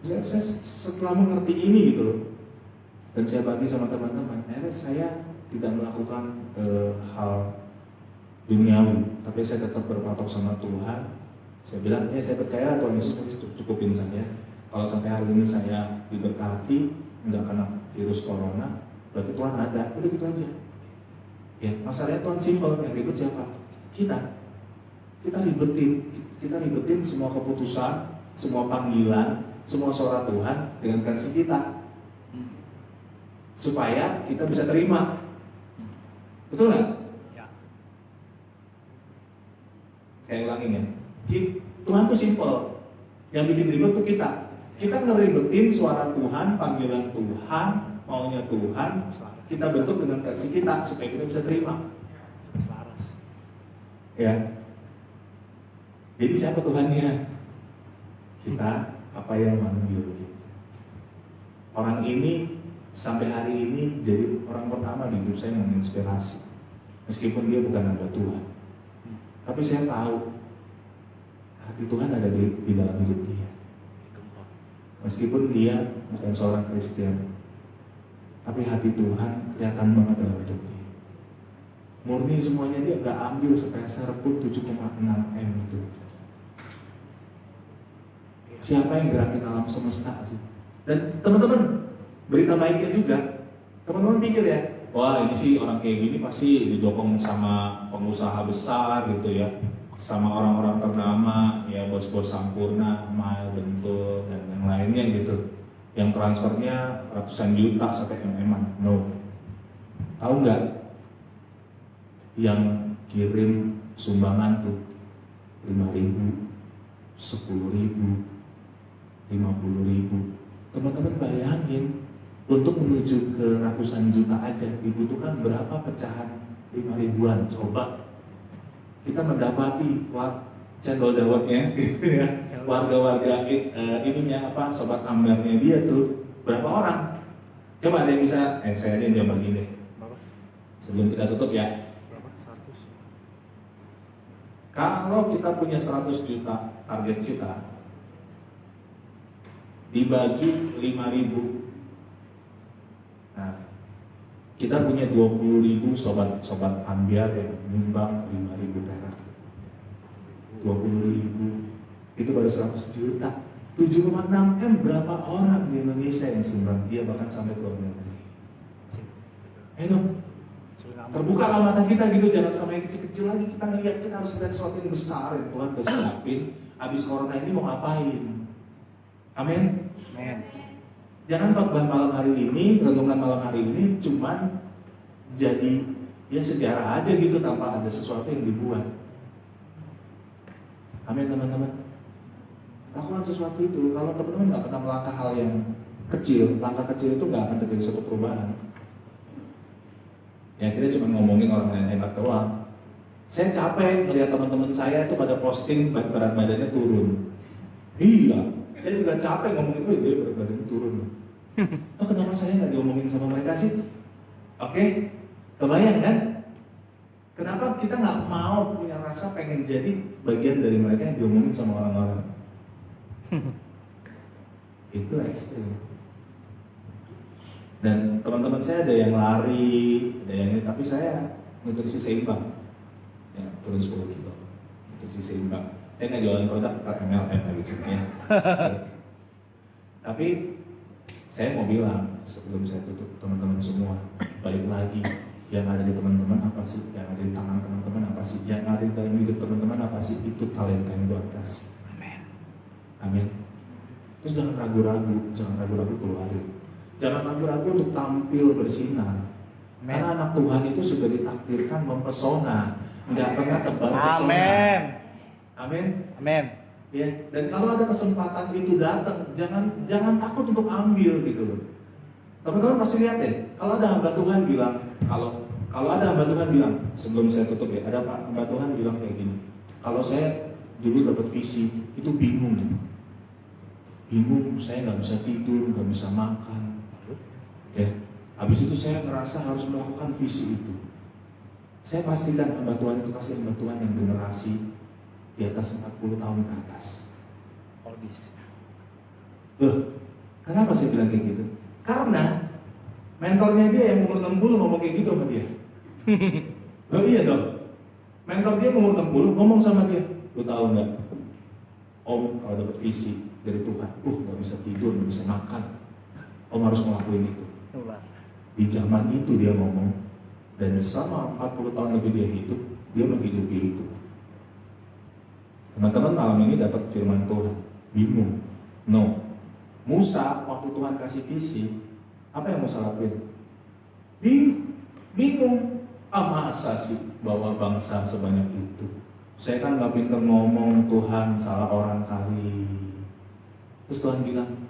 saya setelah mengerti ini gitu loh, dan saya bagi sama teman-teman, akhirnya saya tidak melakukan hal duniawi, tapi saya tetap berpatok sama Tuhan. Saya bilang, ya saya percaya Tuhan Yesus pasti cukupin saya. Kalau sampai hari ini saya diberkati, nggak kena virus corona, berarti Tuhan ada. Udah gitu aja. Ya, masalahnya Tuhan simpel, yang ribet siapa? Kita ribetin semua keputusan, semua panggilan, semua suara Tuhan dengan versi kita, supaya kita bisa terima. Betul nggak? Ya. Saya ulangin ya. Tuhan tuh simpel, yang bikin ribet tuh kita. Kita ngeribetin suara Tuhan, panggilan Tuhan, maunya Tuhan, kita bentuk dengan versi kita supaya kita bisa terima. Ya. Jadi siapa Tuhannya? Kita, apa yang manggil kita. Orang ini sampai hari ini jadi orang pertama di hidup saya menginspirasi. Meskipun dia bukan hamba Tuhan, tapi saya tahu hati Tuhan ada di dalam hidup dia. Meskipun dia bukan seorang Kristen, tapi hati Tuhan kelihatan banget dalam hidup dia. Murni semuanya dia gak ambil sepeser pun 7,6 M itu. Siapa yang gerakin alam semesta sih? Dan teman-teman, berita baiknya juga, teman-teman pikir ya, wah ini sih orang kayak gini pasti didukung sama pengusaha besar gitu ya, sama orang-orang ternama, ya bos-bos Sampurna, Mile, Bentul, dan yang lainnya gitu, yang transfernya ratusan juta sampai MM-an. No. Tahu nggak? Yang kirim sumbangan tuh 5.000, 10.000, 50.000. Teman-teman bayangin, untuk menuju ke ratusan juta aja dibutuhkan berapa pecahan 5.000-an? Coba kita mendapati cendol dawetnya gitu ya, warga-warga ininya apa, sobat ambarnya dia tuh berapa orang? Coba ada yang bisa, saya aja yang bagi deh. Sebelum kita tutup ya. Berapa? 100. Kalau kita punya 100 juta target kita, dibagi 5.000. Nah, kita punya 20.000 sobat ambiar yang nyumbang 5.000 perak. 20.000 itu baru 100 juta. 7,6 M berapa orang di Indonesia yang sumbang? Dia bahkan sampai ke luar negeri. Ayo, terbuka mata kita gitu, jangan sama yang kecil-kecil lagi. Kita ngeliat, kita harus melihat sesuatu yang besar yang Tuhan udah siapin. Habis corona ini mau ngapain? Amin. Amin. Jangan khotbah malam hari ini, renungan malam hari ini cuman jadi ya sejarah aja gitu tanpa ada sesuatu yang dibuat. Amin teman-teman. Lakukan sesuatu itu. Kalau teman-teman nggak pernah melangkah hal yang kecil, langkah kecil itu nggak akan terjadi suatu perubahan. Ya kita cuma ngomongin orang yang hebat doang. Saya capek melihat teman-teman saya itu pada posting berat badannya turun. Iya. Saya juga capek ngomongin itu, dia berat badannya turun. Oh kenapa saya nggak diomongin sama mereka sih? Oke, kebayang kan? Kenapa kita nggak mau punya rasa pengen jadi bagian dari mereka yang diomongin sama orang-orang? Itu ekstrim. Dan teman-teman saya ada yang lari, ada yang ini, tapi saya nutrisi seimbang. Ya, turun 10 kilo. Nutrisi seimbang. Saya nggak jualan produk per MLM lagi ya. Tapi saya mau bilang sebelum saya tutup, teman-teman semua, balik lagi, yang ada di teman-teman apa sih? Yang ada di tangan teman-teman apa sih? Yang ada di dalam hidup teman-teman apa sih? Itu talenta yang Tuhan kasih. Amin. Amin. Terus jangan ragu-ragu keluarin. Jangan ragu-ragu untuk tampil bersinar. Amen. Karena anak Tuhan itu sudah ditakdirkan mempesona, nggak pernah tebar pesona. Amin. Amin. Amin. Ya, dan kalau ada kesempatan itu datang, jangan takut untuk ambil gitu loh. Teman-teman pasti lihat deh, kalau ada hamba Tuhan bilang, kalau ada hamba Tuhan bilang, sebelum saya tutup ya, ada hamba Tuhan bilang kayak gini, kalau saya dulu dapat visi, itu bingung, saya nggak bisa tidur, nggak bisa makan, ya. Habis itu saya ngerasa harus melakukan visi itu. Saya pastikan hamba Tuhan itu pasti hamba Tuhan yang generasi di atas 40 tahun ke atas. Oldies. Kenapa saya bilang kayak gitu? Karena mentornya dia yang umur 60 ngomong kayak gitu sama dia. Iya dong. Mentor dia umur 60 ngomong sama dia, lu tahu nggak? Om kalau dapat visi dari Tuhan, nggak bisa tidur, nggak bisa makan. Om harus ngelakuin itu. Di zaman itu dia ngomong, dan selama 40 tahun lebih dia hidup, dia menghidupi itu. Teman-teman malam ini dapat firman Tuhan, bingung. No. Musa waktu Tuhan kasih visi, apa yang Musa lakuin? Bingung. Masa sih bawa bangsa sebanyak itu? Saya kan gak pinter ngomong, Tuhan, salah orang kali. Terus Tuhan bilang,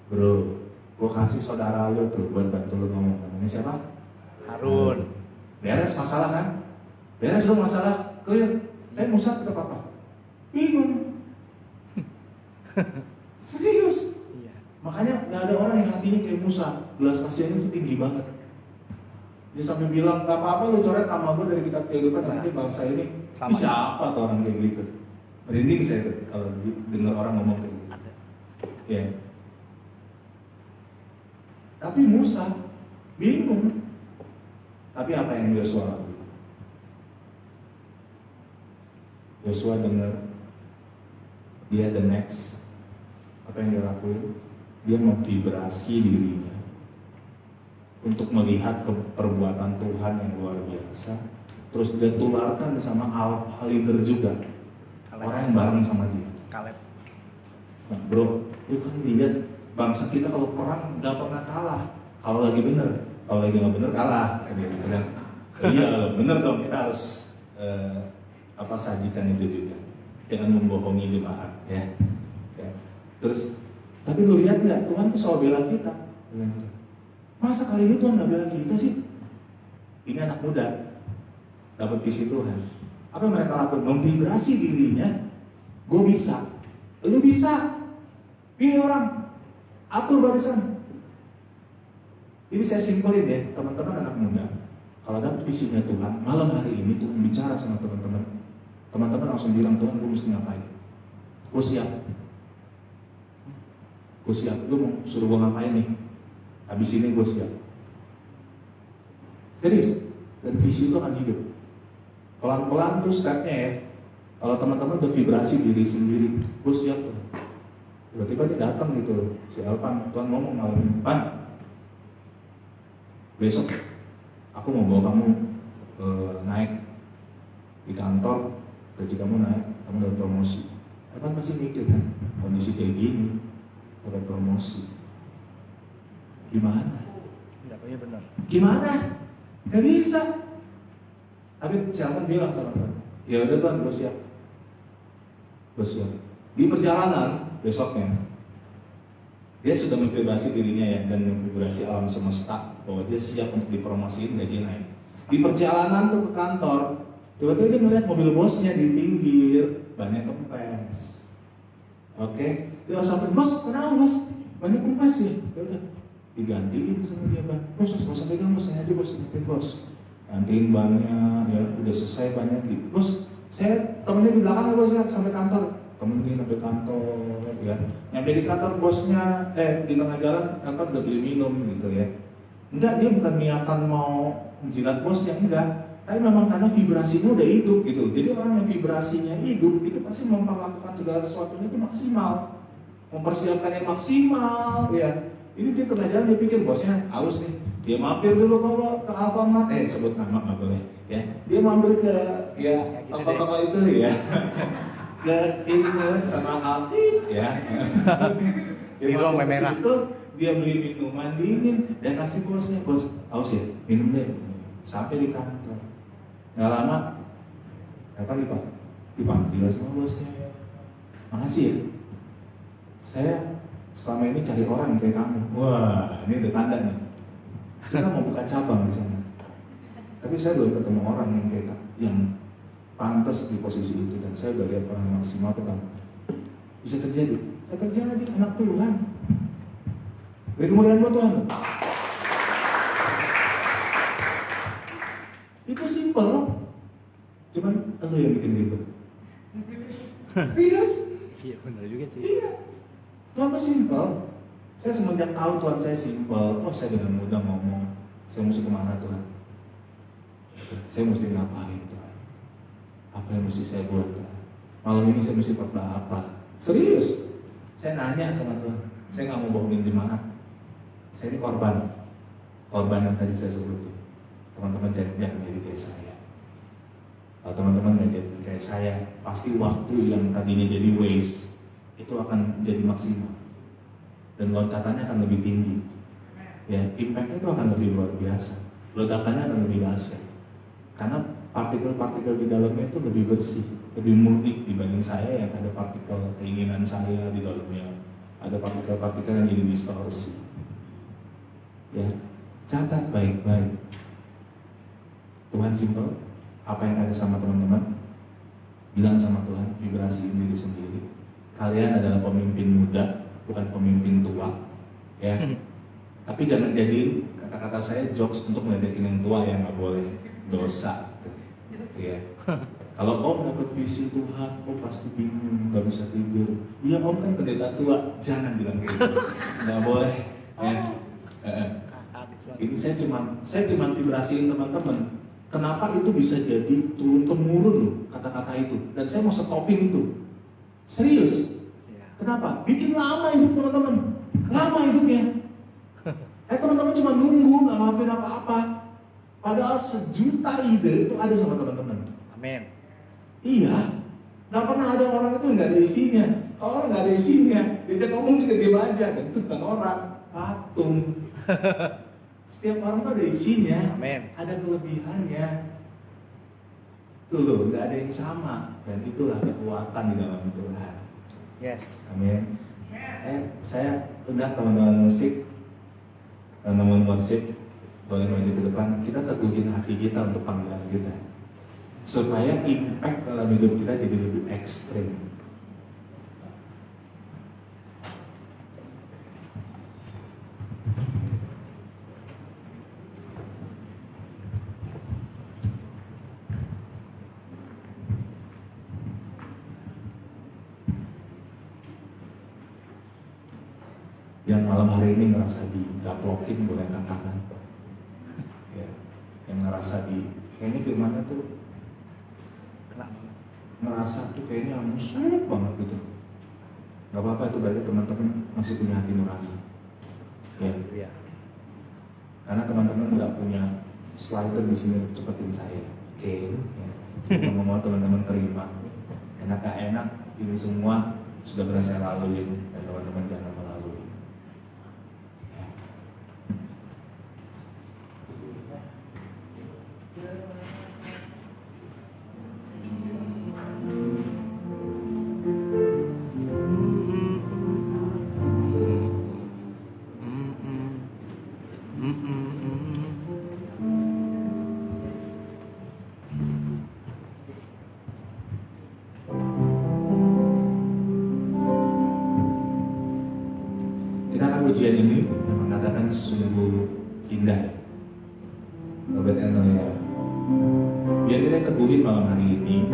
bro, gue kasih saudara lo tuh buat bantu lo ngomong. Namanya siapa? Harun. Beres masalah kan? Beres lo masalah, clear. Musa tetap apa? Bingung. Serius. Iya. Makanya gak ada orang yang hatinya kayak Musa. Belas kasihan itu tinggi banget. Dia sampai bilang, gak apa-apa lu coret nama gue dari kitab kehidupan, nanti bangsa ini siapa tuh orang kayak gitu. Merinding saya tuh kalau dengar orang ngomong kayak gitu. Ya. Tapi Musa bingung. Tapi apa yang Yosua lakukan? Yosua dengar, dia the next. Apa yang dia lakuin? Dia memvibrasi dirinya untuk melihat perbuatan Tuhan yang luar biasa. Terus dia tularkan sama leader juga, orang yang bareng sama dia. Kaleb. Nah bro, lu kan lihat bangsa kita kalau perang gak pernah kalah. Kalau lagi bener, kalau lagi nggak bener kalah. Iya kalau bener dong, kita harus sajikan itu juga. Jangan membohongi jemaat, ya. Terus, tapi lu lihat nggak, Tuhan tuh selalu bela kita. Masa kali ini Tuhan gak bela kita sih? Ini anak muda dapat visi Tuhan. Apa yang mereka lakukan? Memvibrasi dirinya. Gue bisa, lu bisa. Pilih orang, atur barisan. Ini saya simpelin ya, teman-teman anak muda. Kalau dapat visinya Tuhan, malam hari ini Tuhan bicara sama teman-teman. Teman-teman langsung bilang, Tuhan gue mesti ngapain? Gue siap. Lu mau suruh gue ngapain nih? Habis ini gue siap. Serius. Dan visi itu akan hidup. Pelan-pelan tuh stepnya ya. Kalau teman-teman udah vibrasi diri sendiri, gue siap tuh. Tiba-tiba dia datang gitu loh. Si Alpan, Tuhan ngomong malam ini, Pan, besok aku mau bawa kamu naik di kantor, gaji kamu naik, kamu dapat promosi. Alpan pasti mikir kan, kondisi kayak gini, dapat promosi. Gimana? Iya benar. Gimana? Gak bisa. Tapi siapa bilang sama Tuhan? Ya udah Tuhan, gue siap. Di perjalanan besoknya, dia sudah memvibrasi dirinya ya, dan memvibrasi alam semesta bahwa dia siap untuk dipromosiin, gaji naik. Di perjalanan tuh ke kantor, tiba-tiba dia melihat mobil bosnya di pinggir, bannya kempes. Oke, dia sampai, bos, kenapa bos? Bannya kempes ya? Ya udah, digantiin sama dia, Bang. Bos, gak usah pegang bos, saya aja bos, gantiin bos. Gantiin bannya, ya udah selesai bannya. Bos, saya temenin di belakang ya bos ya, sampai kantor. Temenin sampai kantor, ya. Nyampe di kantor bosnya, di tengah jalan kantor udah beli minum gitu ya. Enggak, dia bukan niatan mau menjilat bosnya, enggak. Tapi memang karena vibrasinya udah hidup gitu. Jadi orang yang vibrasinya hidup itu pasti memperlakukan segala sesuatunya itu maksimal, mempersiapkan yang maksimal, ya. Ini dia tengah jalan dia pikir bosnya halus nih. Dia mampir dulu ke Alfamart, sebut nama nggak boleh, ya. Dia mampir ke apa itu ya, ke ini sama Aldi, ya. Dia mampir ke situ, dia beli minuman dingin dan kasih bosnya, bos, haus ya, minum deh. Sampai di kantor, nggak lama, apa dipanggil sama bosnya. Makasih ya, saya selama ini cari orang kayak kamu. Wah, ini udah tanda nih. Kita mau buka cabang di sana. Tapi saya belum ketemu orang yang kayak yang pantas di posisi itu, dan saya udah lihat orang maksimal itu kan bisa terjadi. Anak Tuhan. Beri kemuliaan buat Tuhan. Itu simpel, cuman lo yang bikin ribet. Serius? Iya benar juga sih. Iya. Tuhan tuh simpel. Saya semenjak tahu Tuhan saya simpel, saya dengan mudah ngomong, saya mesti kemana Tuhan? Saya mesti ngapain Tuhan? Apa yang mesti saya buat Tuhan? Malam ini saya mesti berdoa apa? Serius? Saya nanya sama Tuhan. Saya nggak mau bohongin jemaat. Saya ini korban yang tadi saya sebut. Teman-teman jangan jadi kayak saya. Kalau teman-teman nggak jadi kayak saya, pasti waktu yang tadinya jadi waste itu akan jadi maksimal. Dan loncatannya akan lebih tinggi, ya, impact-nya itu akan lebih luar biasa, ledakannya akan lebih dahsyat, karena partikel-partikel di dalamnya itu lebih bersih, lebih murni dibanding saya yang ada partikel keinginan saya di dalamnya, ada partikel-partikel yang jadi distorsi. Ya, catat baik-baik. Tuhan simpel, apa yang ada sama teman-teman, bilang sama Tuhan, vibrasiin diri sendiri. Kalian adalah pemimpin muda, bukan pemimpin tua, ya. Tapi jangan jadiin kata-kata saya jokes untuk meledekin yang tua, yang nggak boleh, dosa, ya. Kalau om dapat visi Tuhan, om pasti bingung, nggak bisa tidur. Iya om kan pendeta tua, jangan bilang kayak gitu, nggak boleh, ya. Ini saya cuman vibrasiin teman-teman. Kenapa itu bisa jadi turun temurun loh kata-kata itu, dan saya mau stopin itu, serius. Kenapa? Bikin lama hidup teman-teman, lama hidupnya. Teman-teman cuma nunggu, nggak ngelakuin apa-apa. Padahal sejuta ide itu ada sama teman-teman. Amin. Iya, nggak pernah ada orang itu nggak ada isinya. Kalau orang nggak ada isinya, diajak ngomong juga diam aja. Dan itu bukan orang, patung. Setiap orang tuh ada isinya, Amin. ada kelebihannya. Tuh loh, nggak ada yang sama. Dan itulah kekuatan di dalam Tuhan. Yes. Amin. Saya undang teman-teman musik, teman-teman worship, boleh maju ke depan. Kita teguhin hati kita untuk panggilan kita, supaya impact dalam hidup kita jadi lebih ekstrim. Yang malam hari ini ngerasa digaplokin boleh angkat tangan, ya. Yang ngerasa kayaknya firmannya tuh ngerasa tuh kayaknya musik banget gitu. Gak apa-apa, itu berarti teman-teman masih punya hati nurani, ya. Iya. Karena teman-teman nggak punya slider di sini untuk cepetin saya, oke? Ya. Saya mau teman-teman terima, enak gak enak ini semua sudah berhasil laluin, dan teman-teman jangan melalui. Ujian ini yang mengatakan sungguh indah, Robert Enoya. Biar kita teguhin malam hari ini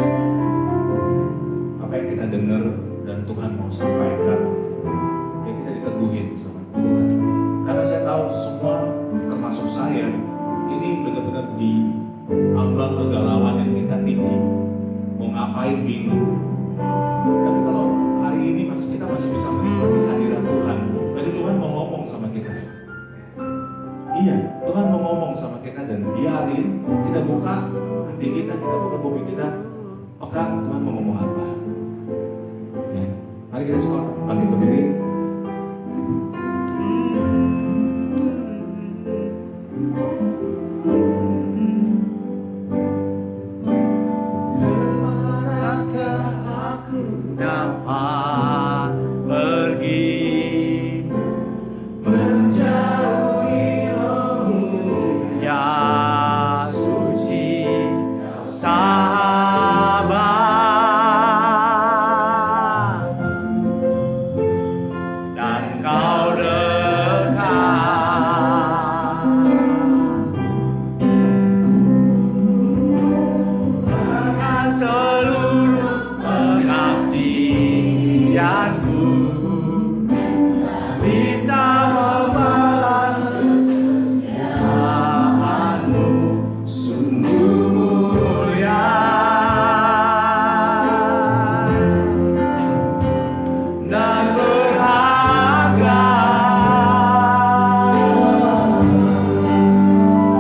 apa yang kita dengar dan Tuhan mau sampaikan, ya kita diteguhin sama Tuhan. Karena saya tahu semua, termasuk saya, ini benar-benar di ambang kegalauan yang kita tinggi, mau ngapain bingung. Tapi kalau hari ini kita masih bisa menikmati hadirat Tuhan. Jadi Tuhan mau ngomong sama kita. Iya, Tuhan mau ngomong sama kita, dan biarin kita buka hati kita buka bumi kita. Oke, Tuhan mau ngomong apa? Ya. Mari kita semua bangkit berdiri. Kemanakah aku dapat pergi? Menjauhi rohmu yang suci, tak impianku bisa membalas kesetiaanmu, sungguh mulia dan berharga.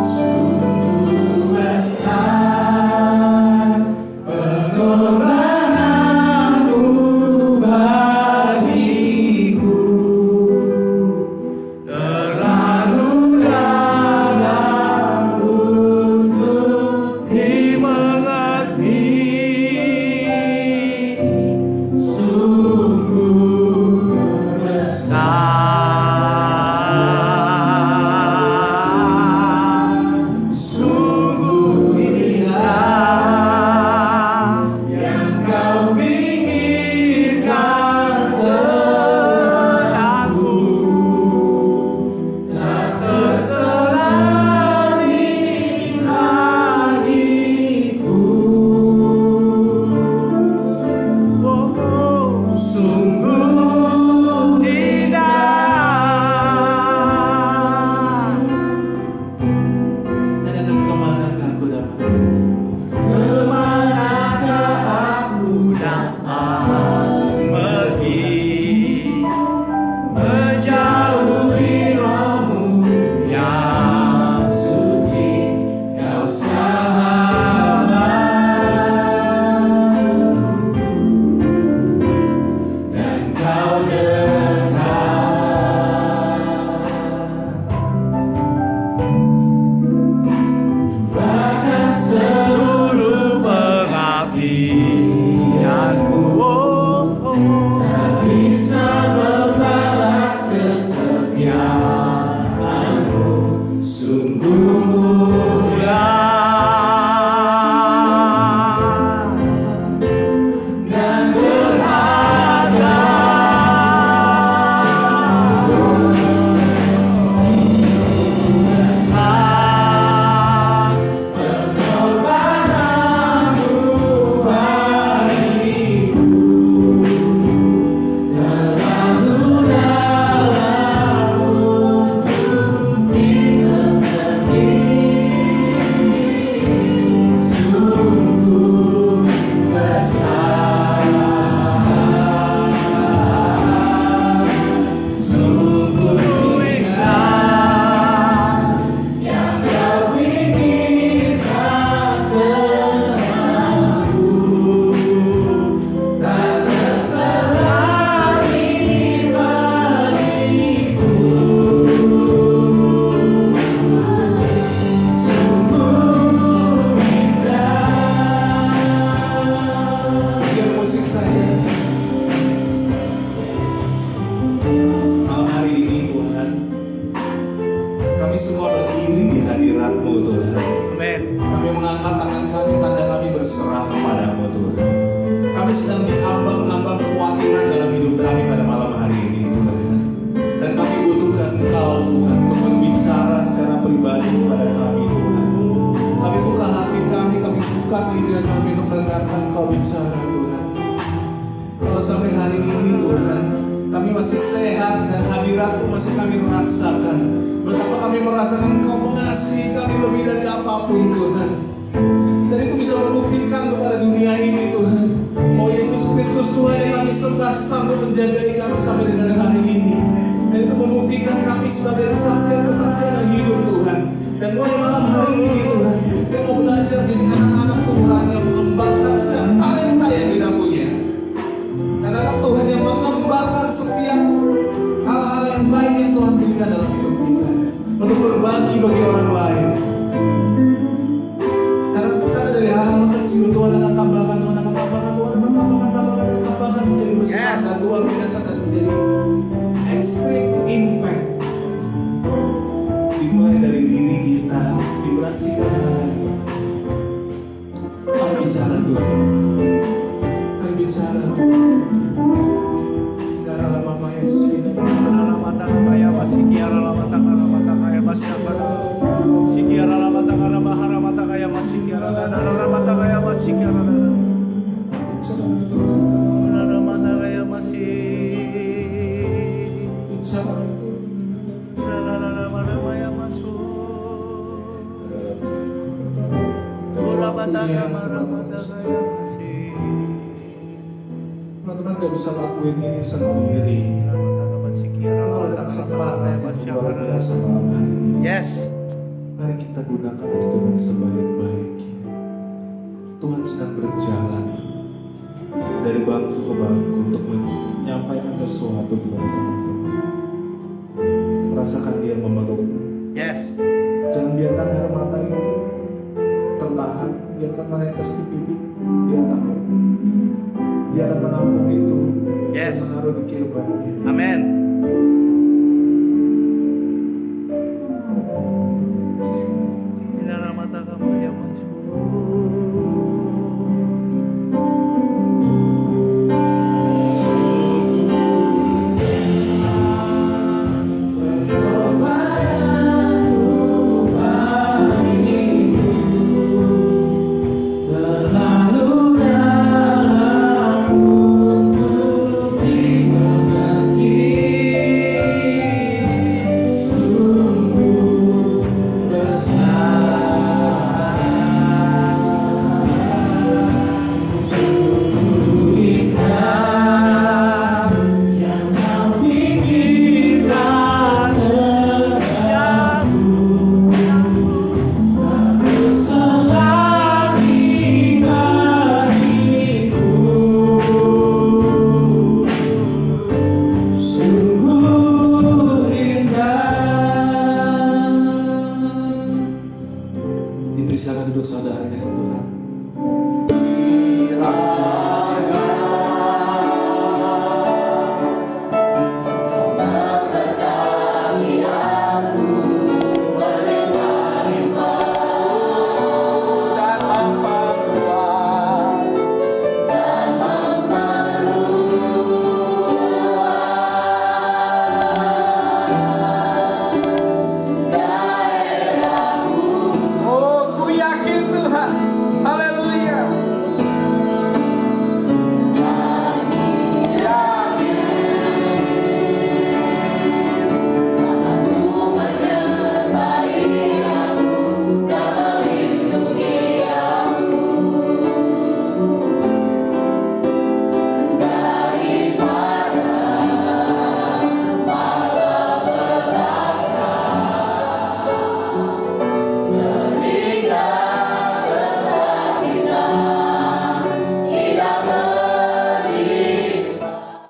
Sungguh besar pengorbananmu bagiku, terlalu dalam untuk dimengerti. Sungguh besar, sungguh indah yang kau pikirkan tentangku, tak terselami bagiku. Oh, sungguh indah. Dan kemanakah aku dapat? Kemanakah aku dapat pergi, menjauhi rohmu yang suci, kau sahabat dan kau dekat. Bahkan seluruh pengabdianku tak bisa membalas kesetiaanmu, sungguh mulia dan berharga. Pengorbananmu bagiku, terlalu dalam untuk dimengerti. Sungguh besar, sungguh indah yang kau pikirkan tentangku, tak terselami bagiku. Sungguh indah. Biar musik saya. Malam hari ini Tuhan, kami semua berdiri di hadirat-Mu Tuhan. Amin. Kami mengangkat tangan kami, tanda kami berserah kepadamu Tuhan. Kami sedang diambang-ambang kekhawatiran dalam hidup kami pada malam hari ini Tuhan. Dan kami butuhkan Engkau Tuhan untuk berbicara secara pribadi kepada kami Tuhan. Kami buka hati kami buka telinga kami untuk mendengarkan Engkau bicara Tuhan. Kalau sampai hari ini Tuhan, kami masih sehat dan hadirat-Mu masih kami rasakan. Betapa kami merasakan Engkau mengasihi kami lebih dari apapun Tuhan. Dan itu bisa membuktikan kepada dunia ini Tuhan, oh Yesus Kristus Tuhan yang kami sembah sanggup menjagai kami sampai dengan hari ini. Dan itu membuktikan kami sebagai kesaksian-kesaksian yang hidup Tuhan. Dan mulai malam hari ini Tuhan, kita mau belajar jadi anak-anak Tuhan yang mengembangkan setiap talenta yang kita punya. Dan anak Tuhan yang mengembangkan setiap hal-hal yang baik yang Tuhan berikan dalam hidup kita untuk berbagi bagi orang lain. Karena dari hal-hal kecil Tuhan akan tambahkan, Tuhan akan tambahkan, Tuhan akan tambahkan menjadi besar dan luar biasa dan menjadi extreme impact. Dimulai dari diri kita, vibrasikan Tuhan bicara Tuhan. Tuhan bicara Tuhan. Dalam nama Yesus, dalam mata kaya masih kiara mata kaya masih apa? Sikiara mata kaya mahara mata kaya masih kiara dalam mata kaya masih kiara dalam mata kaya masih bisa lakuin ini sendiri. Kalau ada kesempatan yang luar biasa malam hari ini, Yes. mari kita gunakan itu dengan sebaik-baiknya. Tuhan sedang berjalan dari bangku ke bangku untuk menyampaikan sesuatu kepada teman-teman. Merasakan dia memeluk. Yes. Jangan biarkan air mata itu tertahan, biarkan menetes di pipi. Dia tahu. Dia akan menampung itu Yes. dan menaruh di kehidupannya. Amen.